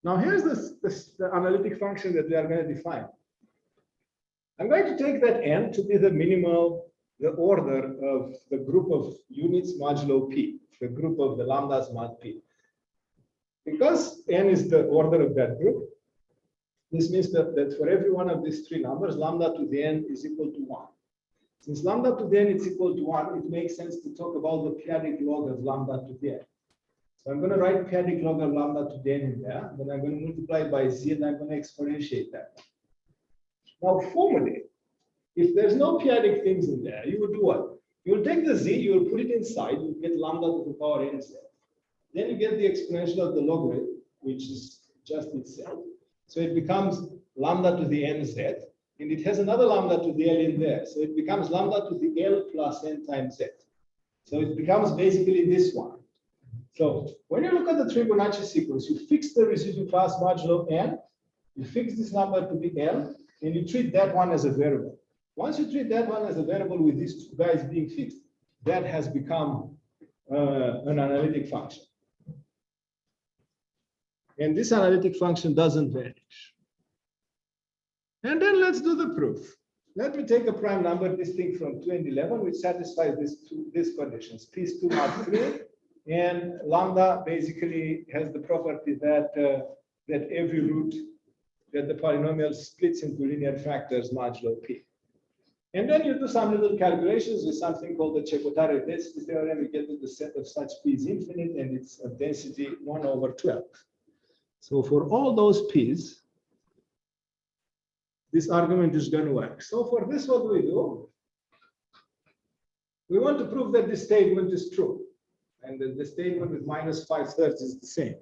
Now, here's the analytic function that we are going to define. I'm going to take that n to be the minimal, the order of the group of units modulo p, the group of the lambdas mod p. Because n is the order of that group, this means that for every one of these three numbers, lambda to the n is equal to 1. Since lambda to the n is equal to 1, it makes sense to talk about the p-adic log of lambda to the n. So I'm going to write p-adic log of lambda to the n in there, then I'm going to multiply by z, and I'm going to exponentiate that. Now, formally, if there's no p-adic things in there, you would do what? You'll take the z, you'll put it inside, you get lambda to the power n z. Then you get the exponential of the logarithm, which is just itself. So it becomes lambda to the n z, and it has another lambda to the l in there. So it becomes lambda to the l plus n times z. So it becomes basically this one. So when you look at the Fibonacci sequence, you fix the residual class modulo n, you fix this number to be l, and you treat that one as a variable. Once you treat that one as a variable with these two guys being fixed, that has become an analytic function. And this analytic function doesn't vanish. And then let's do the proof. Let me take a prime number distinct from 2 and 11, which satisfies these conditions. P is 2 mod 3, and lambda basically has the property that that every root, that the polynomial splits into linear factors modulo p. And then you do some little calculations with something called the Chebotarev density theorem. You get that the set of such p is infinite, and it's a density 1 over 12. So for all those p's, this argument is going to work. So for this, what do we do? We want to prove that this statement is true, and that the statement with minus 5/3 is the same.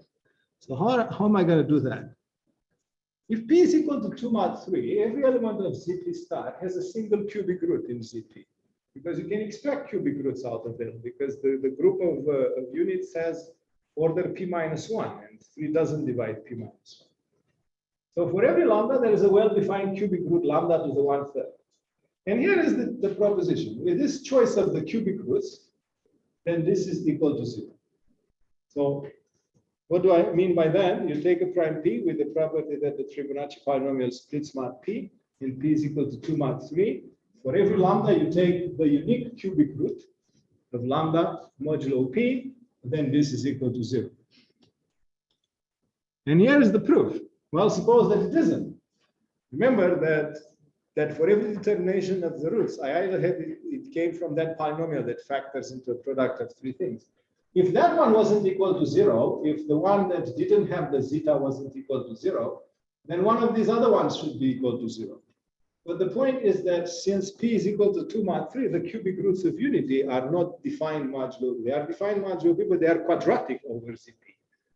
So how am I going to do that? If p is equal to 2 mod 3, every element of Zp star has a single cubic root in Zp, because you can extract cubic roots out of them, because the group of units has order p minus 1, and 3 doesn't divide p minus 1. So for every lambda, there is a well-defined cubic root lambda to the 1/3. And here is the proposition. With this choice of the cubic roots, then this is equal to 0. So what do I mean by that? You take a prime p with the property that the Fibonacci polynomial splits mod p, and p is equal to 2 mod 3. For every lambda, you take the unique cubic root of lambda modulo p, then this is equal to 0. And here is the proof. Well, suppose that it isn't. Remember that for every determination of the roots, I either have it came from that polynomial that factors into a product of 3 things. If that one wasn't equal to 0, if the one that didn't have the zeta wasn't equal to 0, then one of these other ones should be equal to 0. But the point is that since p is equal to 2 mod 3, the cubic roots of unity are not defined modulo. They are defined modulo p, but they are quadratic over Zp.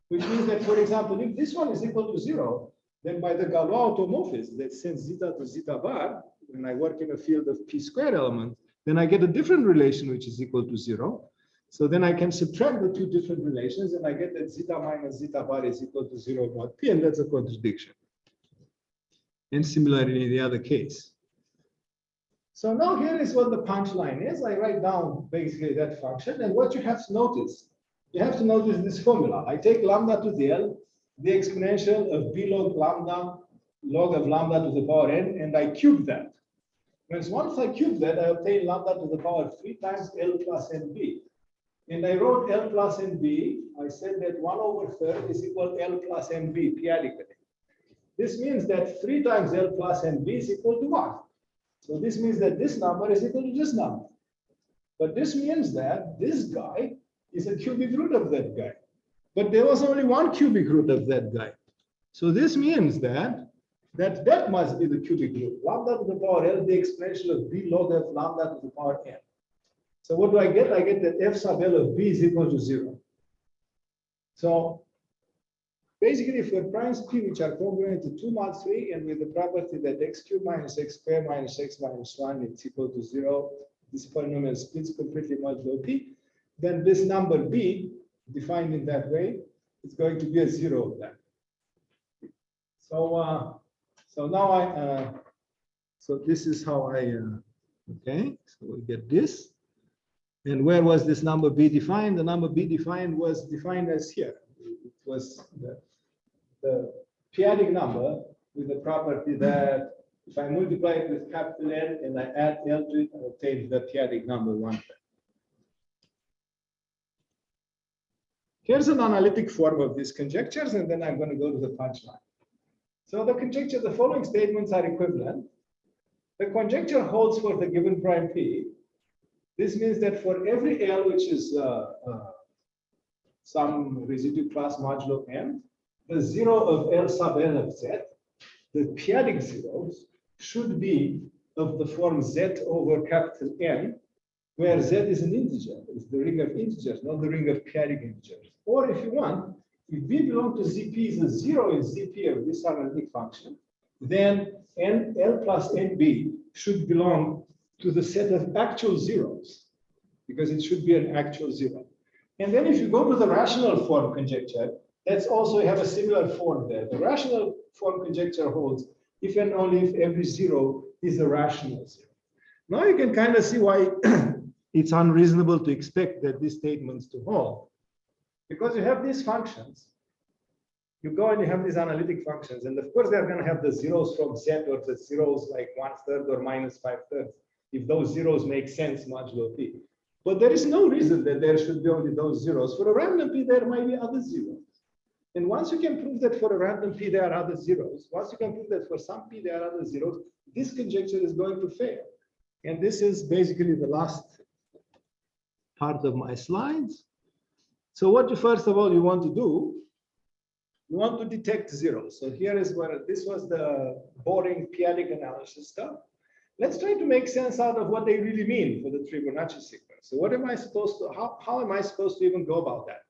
Which means that, for example, if this one is equal to 0, then by the Galois automorphism that sends zeta to zeta bar, when I work in a field of p squared element, then I get a different relation which is equal to 0. So then I can subtract the two different relations, and I get that zeta minus zeta bar is equal to 0 mod p, and that's a contradiction. And similarly in the other case. So now here is what the punchline is. I write down basically that function, and what you have to notice, this formula. I take lambda to the L, the exponential of b log of lambda to the power n, and I cube that. Once I cube that, I obtain lambda to the power 3 times L plus nb. And I wrote L plus nb, I said that 1 over 3 is equal to L plus nb periodically. This means that 3 times L plus nb is equal to 1. So this means that this number is equal to this number. But this means that this guy is a cubic root of that guy. But there was only one cubic root of that guy. So this means that must be the cubic root. Lambda to the power L, the exponential of b log of lambda to the power n. So what do I get? I get that f sub L of b is equal to 0. So basically, for primes p which are congruent to 2 mod 3, and with the property that x cubed minus x squared minus x minus 1 is equal to 0, this polynomial splits completely modulo p, then this number b, defined in that way, is going to be a 0 of that. So so now so this is how okay, so we get this. And where was this number b defined? The number b defined was defined as here. It was the p-adic number with the property that If I multiply it with capital N and I add L to it, I obtain the p-adic number 1. Here's an analytic form of these conjectures, and then I'm going to go to the punchline. So the conjecture, the following statements are equivalent. The conjecture holds for the given prime P. This means that for every L, which is some residue class modulo M, the 0 of L sub L of Z, the p-adic zeros should be of the form Z over capital N, where Z is an integer. It's the ring of integers, not the ring of p-adic integers. Or if you want, if V belongs to ZP is a 0 in ZP of this analytic function, then L plus NB should belong to the set of actual zeros, because it should be an actual zero. And then if you go to the rational form conjecture, let's also have a similar form there. The rational form conjecture holds if and only if every zero is a rational zero. Now you can kind of see why it's unreasonable to expect that these statements to hold. Because you have these functions, you go and you have these analytic functions, and of course they're going to have the zeros from Z or the zeros like 1/3 or minus 5/3, if those zeros make sense modulo P. But there is no reason that there should be only those zeros. For a random P, there might be other zeros. And once you can prove that for a random P, there are other zeros, once you can prove that for some P, there are other zeros, this conjecture is going to fail. And this is basically the last part of my slides. So what you first of all you want to do, you want to detect zeros. So here is where this was the boring p-adic analysis stuff. Let's try to make sense out of what they really mean for the Fibonacci sequence. So what am I supposed to, how am I supposed to even go about that?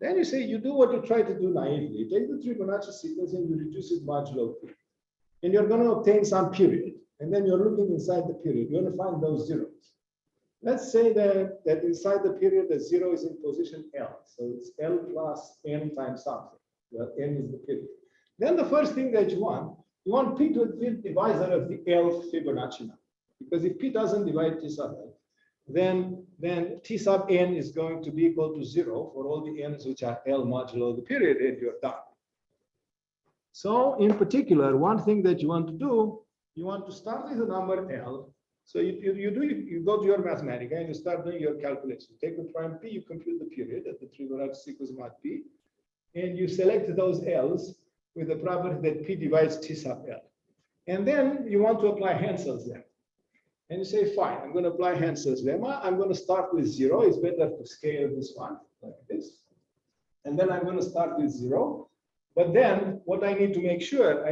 Then you say you do what you try to do naively. You take the Fibonacci sequence and you reduce it modulo P. And you're going to obtain some period. And then you're looking inside the period. You're going to find those zeros. Let's say that inside the period, the 0 is in position L. So it's L plus N times something. Well, N is the period. Then the first thing that you want P to be the divisor of the L Fibonacci number. Because if P doesn't divide T sub L, then T sub N is going to be equal to 0 for all the N's which are L modulo the period, and you're done. So in particular, one thing that you want to do, you want to start with the number L. So you go to your Mathematica and you start doing your calculation. You take the prime P, you compute the period at the Fibonacci sequence mod P, and you select those L's with the property that P divides T sub L. And then you want to apply Hansel's lemma. And you say, fine, I'm going to apply Hansel's lemma. I'm going to start with 0. It's better to scale this one like this. And then I'm going to start with 0. But then what I need to make sure,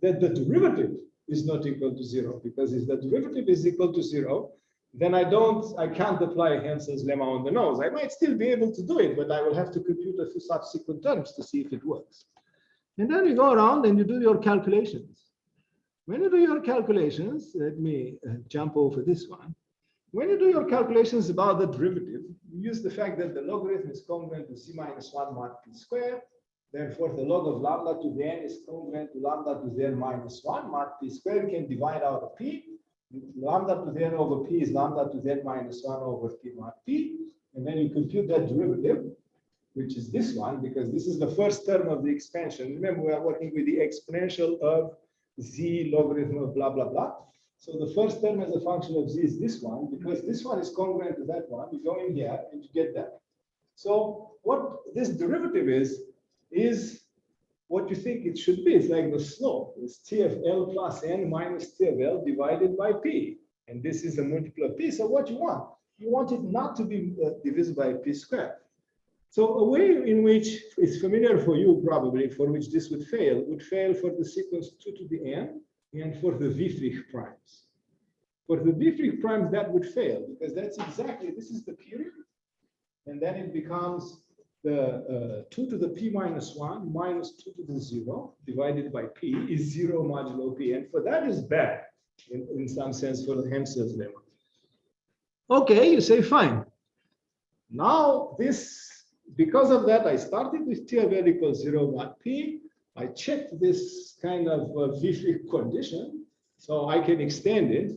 that the derivative is not equal to 0, because if the derivative is equal to 0, then I can't apply Hansel's lemma on the nose. I might still be able to do it, but I will have to compute a few subsequent terms to see if it works. And then you go around and you do your calculations. When you do your calculations, let me jump over this one. When you do your calculations about the derivative, you use the fact that the logarithm is congruent to z minus 1 mod p squared. Therefore, the log of lambda to the n is congruent to lambda to the n minus 1 mod p squared. You can divide out of p. Lambda to the n over p is lambda to the n minus 1 over p mod p. And then you compute that derivative, which is this one, because this is the first term of the expansion. Remember, we are working with the exponential of z logarithm of blah, blah, blah. So the first term as a function of z is this one, because this one is congruent to that one. You go in here and you get that. So what this derivative is what you think it should be. It's like the slope. It's t of L plus n minus t of L divided by p. And this is a multiple of p. So what you want? You want it not to be divisible by p squared. So a way in which is familiar for you probably, for which this would fail for the sequence 2 to the n and for the Wieffrich primes. For the Wieffrich primes, that would fail because that's exactly, this is the period. And then it becomes the 2 to the p minus 1 minus 2 to the 0 divided by p is 0 modulo p. And for that is bad in some sense for the Hansel's lemma. Okay, you say fine. Now this, because of that, I started with t of L equals 0 mod p. I checked this kind of Wieffrich condition, so I can extend it.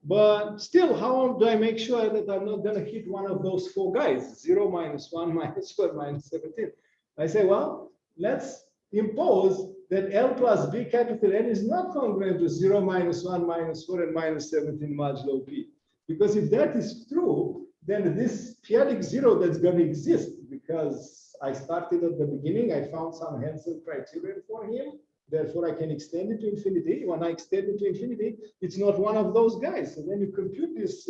But still, how do I make sure that I'm not going to hit one of those four guys, 0 minus 1 minus 4 minus 17? I say, well, let's impose that L plus B capital N is not congruent to 0, -1, -4, and -17 modulo P. Because if that is true, then this periodic zero that's going to exist, because I started at the beginning, I found some Hansen criterion for him, therefore I can extend it to infinity. When I extend it to infinity, it's not one of those guys. So when you compute this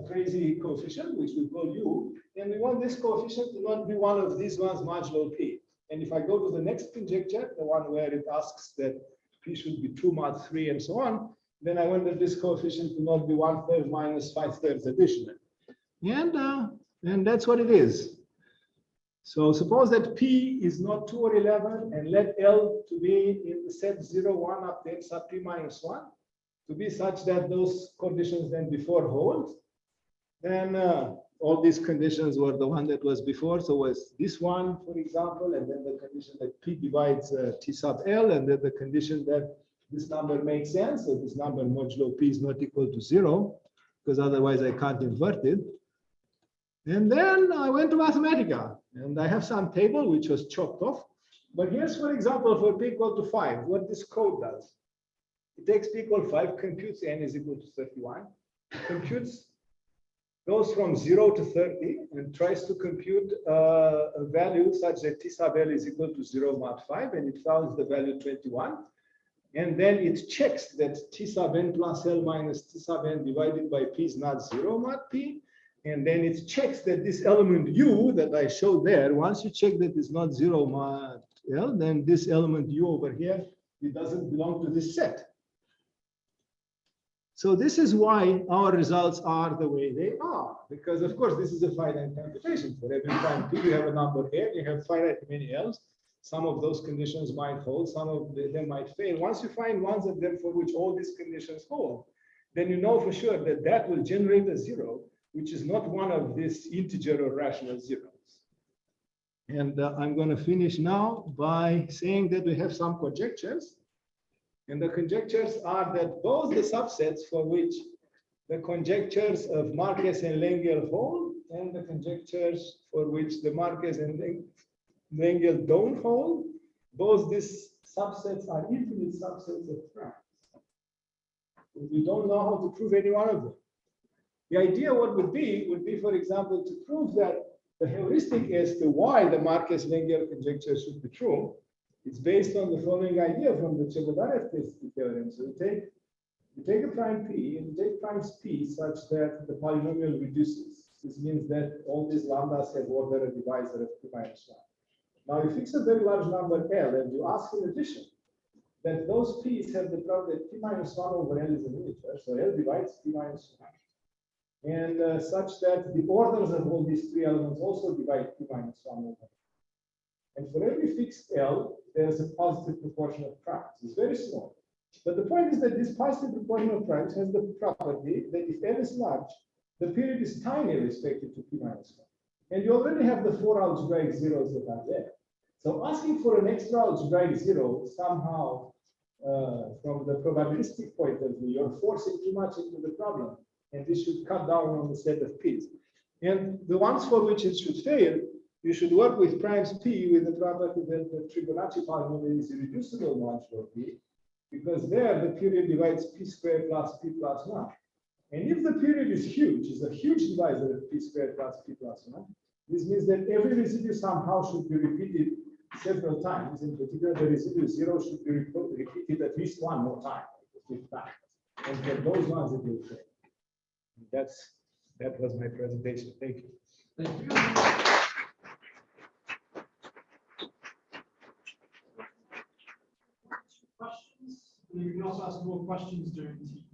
crazy coefficient, which we call U, and we want this coefficient to not be one of these ones modulo P. And if I go to the next conjecture, the one where it asks that P should be 2 mod 3 and so on, then I want that this coefficient to not be 1/3 minus 5/3 additional. And that's what it is. So suppose that P is not 2 or 11, and let L to be in the set 0, 1 up to n sub P minus 1, to be such that those conditions then before hold. Then all these conditions were the one that was before. So was this one, for example, and then the condition that P divides T sub L, and then the condition that this number makes sense. So this number modulo P is not equal to 0, because otherwise I can't invert it. And then I went to Mathematica, and I have some table which was chopped off. But here's, for example, for P equal to 5, what this code does. It takes P equal 5, computes N is equal to 31, computes, goes from 0 to 30, and tries to compute a value such that T sub L is equal to 0 mod 5, and it found the value 21. And then it checks that T sub N plus L minus T sub N divided by P is not 0 mod P. And then it checks that this element U that I showed there, once you check that it's not 0 mod L, then this element U over here, it doesn't belong to this set. So this is why our results are the way they are, because of course this is a finite computation. For every prime P, you have a number N, you have finite many L's. Some of those conditions might hold, some of them might fail. Once you find ones of them for which all these conditions hold, then you know for sure that that will generate a zero, which is not one of these integer or rational zeros. And I'm going to finish now by saying that we have some conjectures. And the conjectures are that both the subsets for which the conjectures of Marquez and Lengel hold, and the conjectures for which the Marquez and Lengel don't hold, both these subsets are infinite subsets of primes. We don't know how to prove any one of them. The idea what would be, for example, to prove that the heuristic as to why the Marquez-Lengel conjecture should be true, it's based on the following idea from the Chegodarev-Testy theorem. So you take a prime P and you take primes P such that the polynomial reduces. This means that all these lambdas have order a divisor of P minus 1. Now you fix a very large number L and you ask in addition that those P's have the problem that P minus 1 over L is an integer. So L divides P minus 1. And such that the orders of all these three elements also divide P minus 1 over L. And for every fixed L, there's a positive proportion of primes. It's very small. But the point is that this positive proportion of primes has the property that if L is large, the period is tiny respective to P minus 1. And you already have the 4 algebraic zeros that are there. So asking for an extra algebraic zero somehow, from the probabilistic point of view, you're forcing too much into the problem. And this should cut down on the set of P's. And the ones for which it should fail, you should work with primes P with the property that the Fibonacci polynomial is irreducible modulo P, because there the period divides P squared plus P plus 1. And if the period is a huge divisor of P squared plus P plus 1, this means that every residue somehow should be repeated several times. In particular, the residue 0 should be repeated at least one more time, and for those ones it will fail. That was my presentation. Thank you. Thank you. Questions? And you can also ask more questions during tea.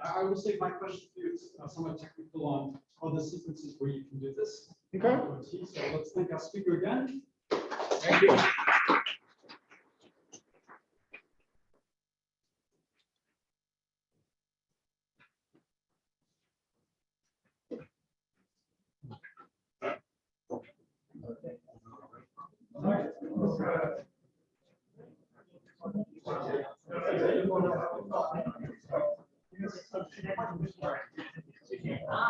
I will say my question for you is somewhat technical on other sequences where you can do this. Okay. So let's thank our speaker again. Thank you.